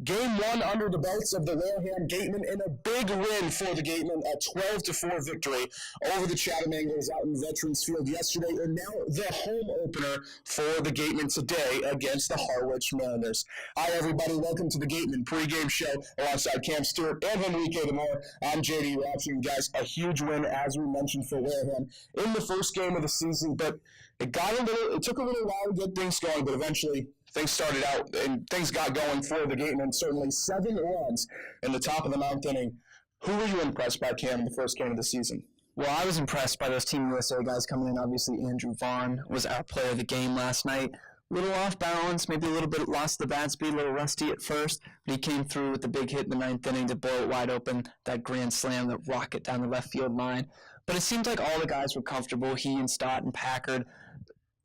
Game 1 under the belts of the Wareham Gatemen in a big win for the Gatemen, a 12-4 victory over the Chatham Anglers out in Veterans Field yesterday, and now the home opener for the Gatemen today against the Harwich Mariners. Hi everybody, welcome to the Gatemen Pregame Show alongside Cam Stuart and Henrique DaMour. I'm JD Raucci, guys. A huge win, as we mentioned, for Wareham in the first game of the season, but it took a little while to get things going, but eventually things started out and things got going for the Gatemen. Certainly 7 runs in the top of the 9th inning. Who were you impressed by, Cam, in the first game of the season? Well, I was impressed by those Team USA guys coming in. Obviously, Andrew Vaughn was our player of the game last night. A little off balance, maybe a little bit lost the bat speed, a little rusty at first, but he came through with the big hit in the 9th inning to blow it wide open, that grand slam, that rocket down the left field line. But it seemed like all the guys were comfortable. He and Stott and Packard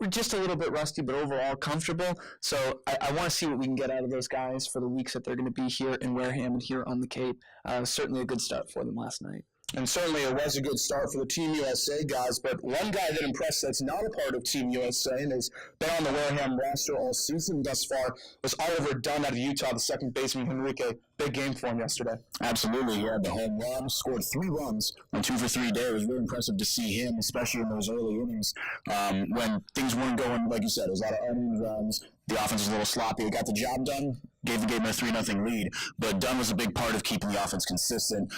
were just a little bit rusty, but overall comfortable. So I want to see what we can get out of those guys for the weeks that they're going to be here in Wareham and here on the Cape. Certainly a good start for them last night. And certainly it was a good start for the Team USA guys, but one guy that impressed that's not a part of Team USA and has been on the Wareham roster all season thus far was Oliver Dunn out of Utah, the second baseman. Henrique, big game for him yesterday. Absolutely, he had the home run, scored 3 runs on 2 for 3 there. It was really impressive to see him, especially in those early innings when things weren't going, like you said, it was a lot of uneven runs. The offense was a little sloppy. It got the job done, gave the game a 3-0 lead. But Dunn was a big part of keeping the offense consistent.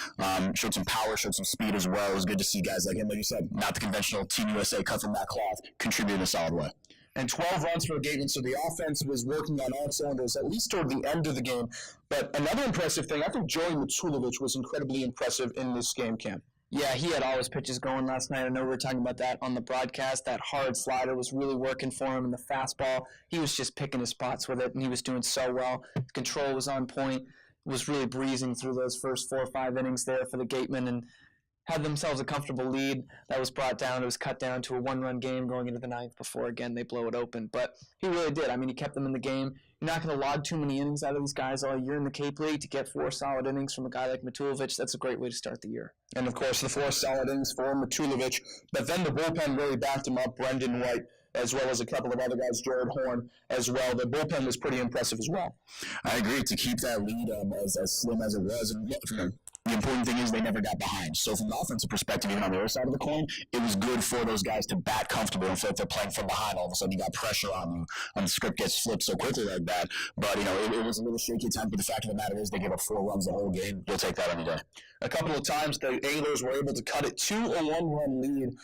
Showed some power, showed some speed as well. It was good to see guys like him, like you said, not the conventional Team USA cut from that cloth, contribute in a solid way. And 12 runs for the Gatemen, so the offense was working on all cylinders, at least toward the end of the game. But another impressive thing, I think Joey Matulovic was incredibly impressive in this game, Cam. Yeah, he had all his pitches going last night. I know we were talking about that on the broadcast. That hard slider was really working for him, and the fastball, he was just picking his spots with it, and he was doing so well. The control was on point. Was really breezing through those first 4 or 5 innings there for the Gatemen, and had themselves a comfortable lead that was brought down. It was cut down to a 1-run game going into the 9th before, again, they blow it open. But he really did. I mean, he kept them in the game. You're not going to log too many innings out of these guys all year in the Cape League. To get 4 solid innings from a guy like Matulovic, that's a great way to start the year. And, of course, the 4 solid innings for Matulovic. But then the bullpen really backed him up. Brendan White, as well as a couple of other guys, Jared Horn as well. The bullpen was pretty impressive as well. I agree. To keep that lead as slim as it was, and the important thing is they never got behind. So from the offensive perspective, even on the other side of the coin, it was good for those guys to bat comfortable and feel like they're playing from behind. All of a sudden, you got pressure on you, and the script gets flipped so quickly like that. But, it was a little shaky at times, but the fact of the matter is they gave up 4 runs the whole game. You'll take that any day. A couple of times, the Anglers were able to cut it to a 1-run lead.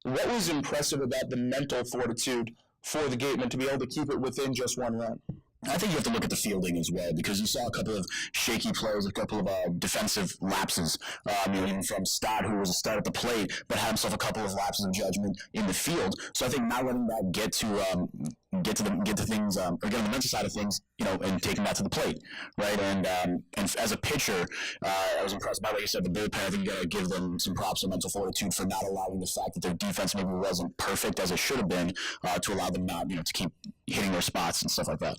What was impressive about the mental fortitude for the Gatemen to be able to keep it within just 1 run? I think you have to look at the fielding as well, because you saw a couple of shaky plays, a couple of defensive lapses, even from Stott, who was a stud at the plate, but had himself a couple of lapses of judgment in the field. So I think not letting that get to things, or get on the mental side of things, and taking that to the plate, right? And as a pitcher, I was impressed by, like you said, the bullpen. I think you got to give them some props and mental fortitude for not allowing the fact that their defense maybe wasn't perfect as it should have been, to allow them not, to keep hitting their spots and stuff like that.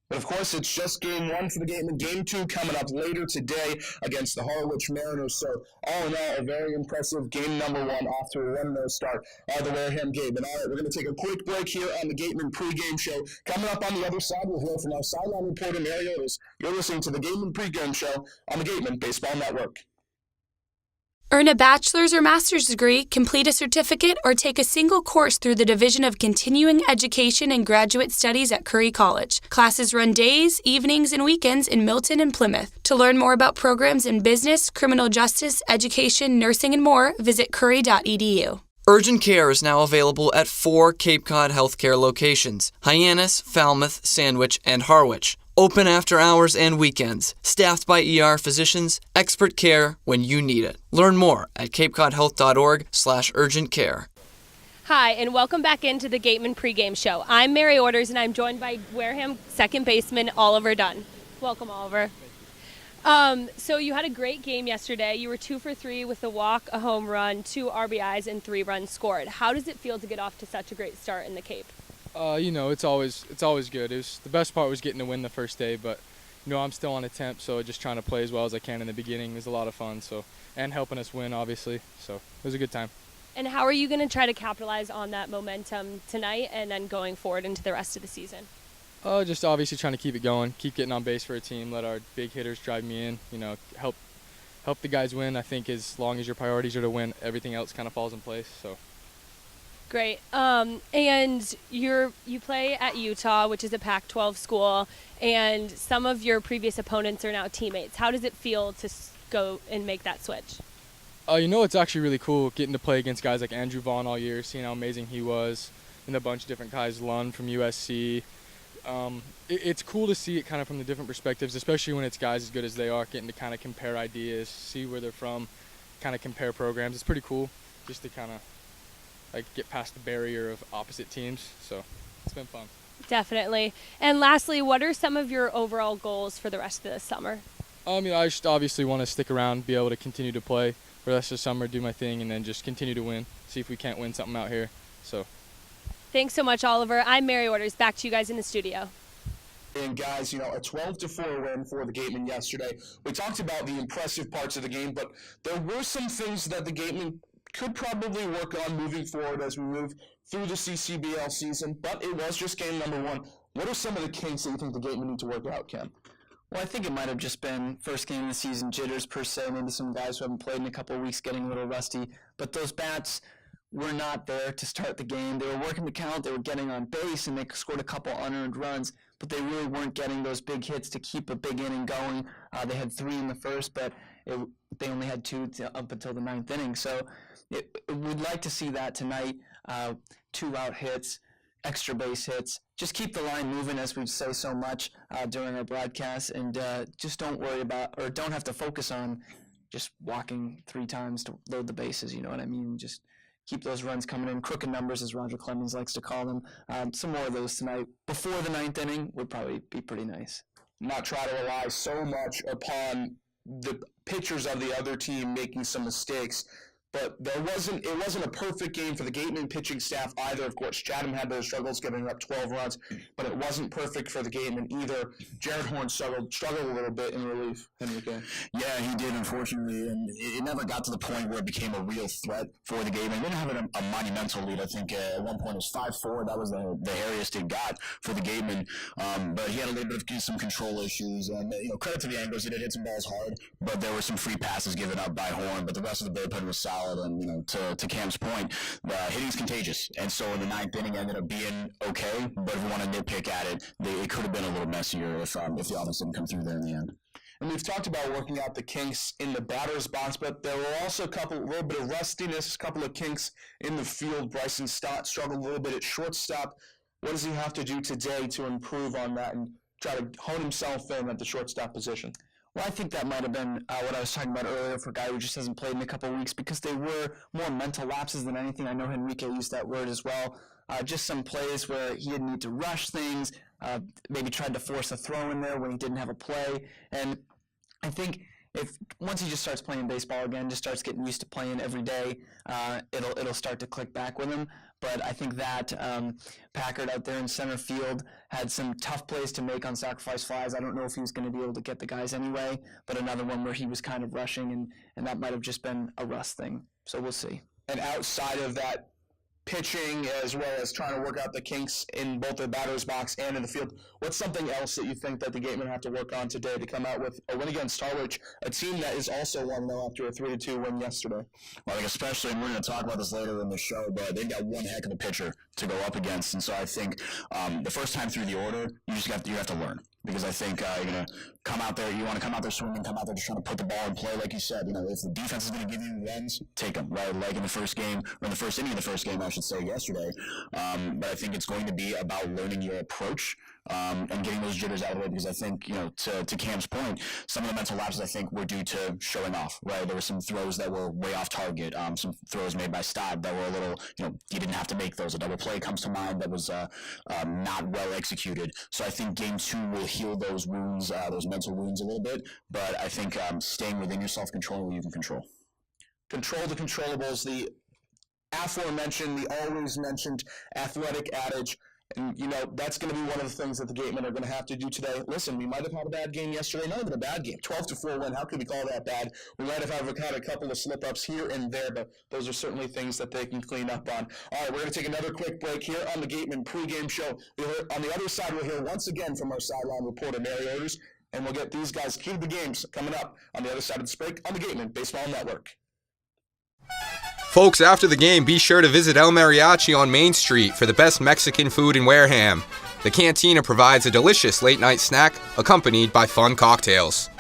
But, of course, it's just Game 1 for the Gatemen. Game 2 coming up later today against the Harwich Mariners. So, all in all, a very impressive game number 1 off to a 1-0 start by the Wareham Gatemen. All right, we're going to take a quick break here on the Gatemen Pregame Show. Coming up on the other side, we'll hear from our sideline reporter, Mary Otis. You're listening to the Gatemen Pregame Show on the Gatemen Baseball Network. Earn a bachelor's or master's degree, complete a certificate, or take a single course through the Division of Continuing Education and Graduate Studies at Curry College. Classes run days, evenings, and weekends in Milton and Plymouth. To learn more about programs in business, criminal justice, education, nursing, and more, visit curry.edu. Urgent care is now available at 4 Cape Cod healthcare locations: Hyannis, Falmouth, Sandwich, and Harwich. Open after hours and weekends. Staffed by ER physicians, expert care when you need it. Learn more at capecodhealth.org/urgent care. Hi, and welcome back into the Gatemen Pregame Show. I'm Mary Orders, and I'm joined by Wareham second baseman Oliver Dunn. Welcome, Oliver. So you had a great game yesterday. You were 2 for 3 with a walk, a home run, 2 RBIs, and 3 runs scored. How does it feel to get off to such a great start in the Cape? It's always good. The best part was getting to win the first day, but I'm still on a temp, so just trying to play as well as I can in the beginning was a lot of fun. And helping us win, obviously. So it was a good time. And how are you going to try to capitalize on that momentum tonight and then going forward into the rest of the season? Just obviously trying to keep it going, keep getting on base for a team, let our big hitters drive me in, help the guys win. I think as long as your priorities are to win, everything else kind of falls in place. So. Great. And you play at Utah, which is a Pac-12 school, and some of your previous opponents are now teammates. How does it feel to go and make that switch? It's actually really cool getting to play against guys like Andrew Vaughn all year, seeing how amazing he was, and a bunch of different guys, Lund from USC. It's cool to see it kind of from the different perspectives, especially when it's guys as good as they are, getting to kind of compare ideas, see where they're from, kind of compare programs. It's pretty cool just to kind of get past the barrier of opposite teams. So it's been fun. Definitely. And lastly, what are some of your overall goals for the rest of the summer? I just obviously want to stick around, be able to continue to play for the rest of the summer, do my thing, and then just continue to win, see if we can't win something out here. So. Thanks so much, Oliver. I'm Mary Orders. Back to you guys in the studio. And guys, a 12-4 win for the Gatemen yesterday. We talked about the impressive parts of the game, but there were some things that the Gatemen could probably work on moving forward as we move through the CCBL season, but it was just game number one. What are some of the kinks that you think the Gatemen need to work out, Ken? Well, I think it might have just been first game of the season jitters per se, maybe some guys who haven't played in a couple of weeks getting a little rusty, but those bats were not there to start the game. They were working the count, they were getting on base, and they scored a couple unearned runs, but they really weren't getting those big hits to keep a big inning going. They had 3 in the first, but they only had 2 up until the 9th inning, so we'd like to see that tonight. 2-out hits, extra base hits. Just keep the line moving, as we say so much during our broadcasts, and just don't worry about, or don't have to focus on just walking 3 times to load the bases, you know what I mean? Just keep those runs coming in. Crooked numbers, as Roger Clemens likes to call them. Some more of those tonight before the 9th inning would probably be pretty nice. Not try to rely so much upon the pitchers of the other team making some mistakes. But it wasn't a perfect game for the Gatemen pitching staff either. Of course, Chatham had those struggles, giving up 12 runs, but it wasn't perfect for the Gatemen either. Jared Horn struggled a little bit in relief, Henrique. Yeah, he did, unfortunately, and it never got to the point where it became a real threat for the Gatemen. They didn't have a monumental lead. I think at one point it was 5-4. That was the hairiest it got for the Gatemen. But he had a little bit of some control issues. And credit to the Anglos, he did hit some balls hard, but there were some free passes given up by Horn. But the rest of the bullpen was solid. And to Cam's point, the hitting's contagious, and so in the 9th inning ended up being okay. But if we want to nitpick at it, it could have been a little messier if the offense didn't come through there in the end. And we've talked about working out the kinks in the batter's box, but there were also a little bit of rustiness, a couple of kinks in the field. Bryson Stott struggled a little bit at shortstop. What does he have to do today to improve on that and try to hone himself in at the shortstop position? Well, I think that might have been what I was talking about earlier for a guy who just hasn't played in a couple of weeks, because they were more mental lapses than anything. I know Henrique used that word as well. Just some plays where he didn't need to rush things, maybe tried to force a throw in there when he didn't have a play. And I think once he just starts playing baseball again, just starts getting used to playing every day, it'll start to click back with him. But I think that Packard out there in center field had some tough plays to make on sacrifice flies. I don't know if he was going to be able to get the guys anyway, but another one where he was kind of rushing, and that might have just been a rust thing. So we'll see. And outside of that pitching, as well as trying to work out the kinks in both the batter's box and in the field, what's something else that you think that the Gatemen have to work on today to come out with a win against Harwich, a team that is also 1-0 after a 3-2 win yesterday? Well, especially, and we're going to talk about this later in the show, but they've got one heck of a pitcher to go up against, and so I think the first time through the order, you have to learn. Because I think you're going to come out there, you want to come out there swinging, come out there just trying to put the ball in play, like you said. If the defense is going to give you runs, take them, right? Like in the first game, or in the first inning of the first game, I should say, yesterday. But I think it's going to be about learning your approach and getting those jitters out of the way, because I think, to Cam's point, some of the mental lapses I think were due to showing off, right? There were some throws that were way off target, some throws made by Stott that were a little, you didn't have to make those. A double play comes to mind that was not well executed. So I think game 2 will heal those wounds, those mental wounds a little bit, but I think staying within yourself, controlling what you can control. Control the controllables, the aforementioned, the always mentioned athletic adage. And, that's going to be one of the things that the Gatemen are going to have to do today. Listen, we might have had a bad game yesterday. Not even a bad game. 12-4 win. How could we call that bad? We might have had a couple of slip-ups here and there, but those are certainly things that they can clean up on. All right, we're going to take another quick break here on the Gatemen Pregame Show. On the other side, we'll hear once again from our sideline reporter, Mary Orders, and we'll get these guys key to the games coming up on the other side of this break on the Gatemen Baseball Network. Folks, after the game, be sure to visit El Mariachi on Main Street for the best Mexican food in Wareham. The cantina provides a delicious late-night snack accompanied by fun cocktails.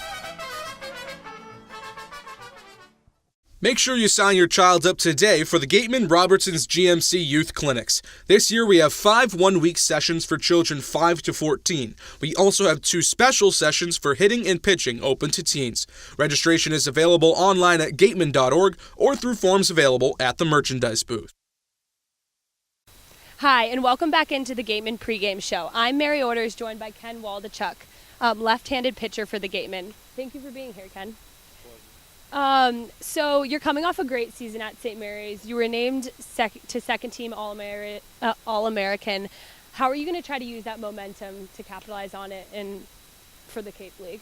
Make sure you sign your child up today for the Gatemen Robertson's GMC Youth Clinics. This year we have 5 one-week sessions for children 5 to 14. We also have 2 special sessions for hitting and pitching open to teens. Registration is available online at gatemen.org or through forms available at the merchandise booth. Hi, and welcome back into the Gatemen Pregame Show. I'm Mary Orders, joined by Ken Waldichuk, left-handed pitcher for the Gatemen. Thank you for being here, Ken. So you're coming off a great season at St. Mary's. You were named second team All-American. How are you going to try to use that momentum to capitalize on it for the Cape League?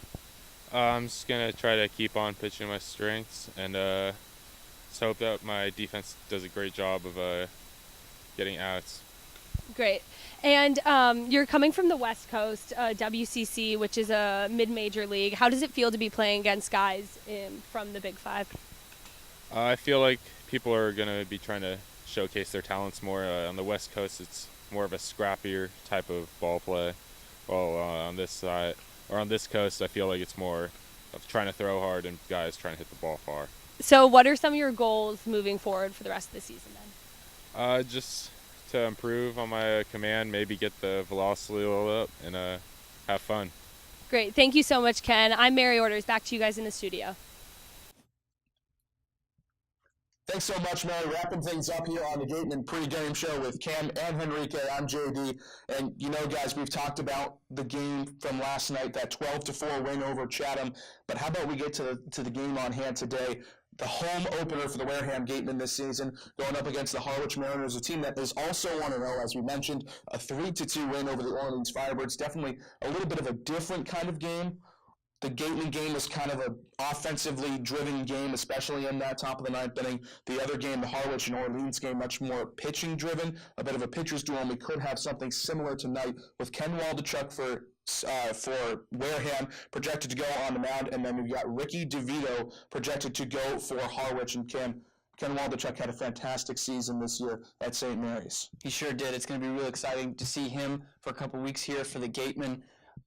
I'm just going to try to keep on pitching my strengths and just hope that my defense does a great job of getting outs. Great. And you're coming from the West Coast, WCC, which is a mid-major league. How does it feel to be playing against guys from the Big Five? I feel like people are going to be trying to showcase their talents more. On the West Coast, it's more of a scrappier type of ball play. While on this side, or on this coast, I feel like it's more of trying to throw hard and guys trying to hit the ball far. So what are some of your goals moving forward for the rest of the season then? Just to improve on my command, maybe get the velocity a little up and have fun. Great. Thank you so much, Ken. I'm Mary Orders. Back to you guys in the studio. Thanks so much, Mary. Wrapping things up here on the Gatemen Pregame Show with Ken and Henrique. I'm JD. And, guys, we've talked about the game from last night, that 12-4 win over Chatham. But how about we get to the game on hand today? The home opener for the Wareham Gatemen this season, going up against the Harwich Mariners, a team that is also 1-0, as we mentioned, a 3-2 win over the Orleans Firebirds. Definitely a little bit of a different kind of game. The Gatemen game was kind of an offensively driven game, especially in that top of the ninth inning. The other game, the Harwich and Orleans game, much more pitching driven, a bit of a pitcher's duel, and we could have something similar tonight with Ken Waldichuk for Wareham projected to go on the mound, and then we've got Ricky DeVito projected to go for Harwich. And Ken Waldichuk had a fantastic season this year at St. Mary's. He sure did. It's going to be really exciting to see him for a couple weeks here for the Gatemen.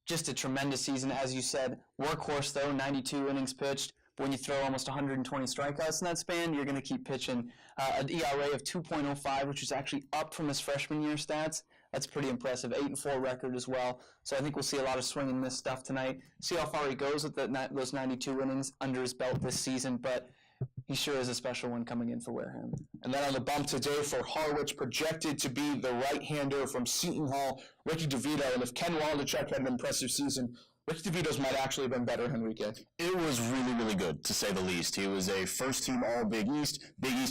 Just a tremendous season, as you said. Workhorse, though, 92 innings pitched. But when you throw almost 120 strikeouts in that span, you're going to keep pitching. An ERA of 2.05, which is actually up from his freshman year stats. That's pretty impressive. 8-4 record as well. So I think we'll see a lot of swing and miss stuff tonight. See how far he goes with those 92 innings under his belt this season. But he sure is a special one coming in for Wareham. And then on the bump today for Harwich, projected to be the right-hander from Seton Hall, Ricky DeVito. And if Ken Waldichuk had an impressive season, Ricky DeVito's might actually have been better, Henrique. It was really, really good, to say the least. He was a first-team All-Big East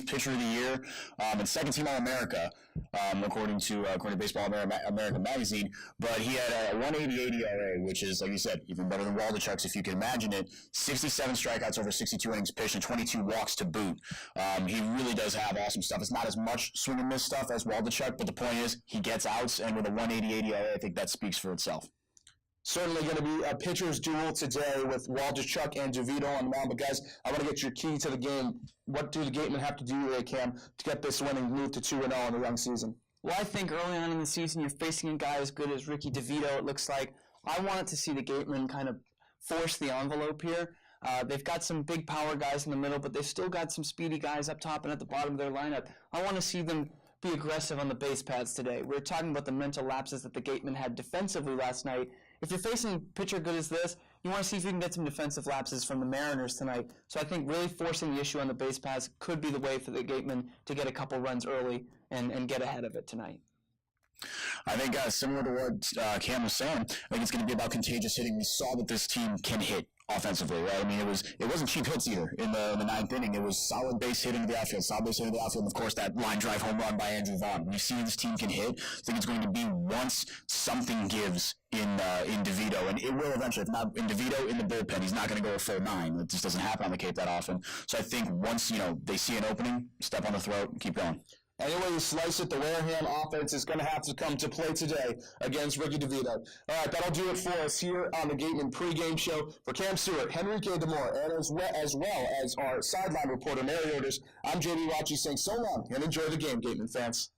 Pitcher of the Year, and second-team All-America, according to Baseball America magazine. But he had a 188 ERA, which is, like you said, even better than Waldichuk's, if you can imagine it. 67 strikeouts over 62 innings pitched and 22 walks to boot. He really does have awesome stuff. It's not as much swing and miss stuff as Waldichuk, but the point is he gets outs, and with a 188 ERA, I think that speaks for itself. Certainly going to be a pitcher's duel today with Waldichuk and DeVito on the mound. But, guys, I want to get your key to the game. What do the Gatemen have to do today, Cam, to get this win and move to 2-0 in the young season? Well, I think early on in the season, you're facing a guy as good as Ricky DeVito, it looks like. I wanted to see the Gatemen kind of force the envelope here. They've got some big power guys in the middle, but they've still got some speedy guys up top and at the bottom of their lineup. I want to see them be aggressive on the base paths today. We're talking about the mental lapses that the Gatemen had defensively last night. If you're facing a pitcher good as this, you want to see if you can get some defensive lapses from the Mariners tonight. So I think really forcing the issue on the base paths could be the way for the Gatemen to get a couple runs early and get ahead of it tonight. I think similar to what Cam was saying, I think it's going to be about contagious hitting. We saw that this team can hit offensively, right? I mean, it wasn't cheap hits either in the ninth inning. It was solid base hit into the outfield, and of course that line drive home run by Andrew Vaughn. When you see this team can hit, I think it's going to be once something gives in DeVito, and it will eventually. If not in DeVito, in the bullpen, he's not going to go a full 9. It just doesn't happen on the Cape that often. So I think once they see an opening, step on the throat, and keep going. Anyway you slice it, the Wareham offense is going to have to come to play today against Ricky DeVito. All right, that'll do it for us here on the Gatemen Pregame Show. For Cam Stuart, Henrique DaMour, and as well as our sideline reporter, Mary Orders, I'm JD Raucci saying so long and enjoy the game, Gatemen fans.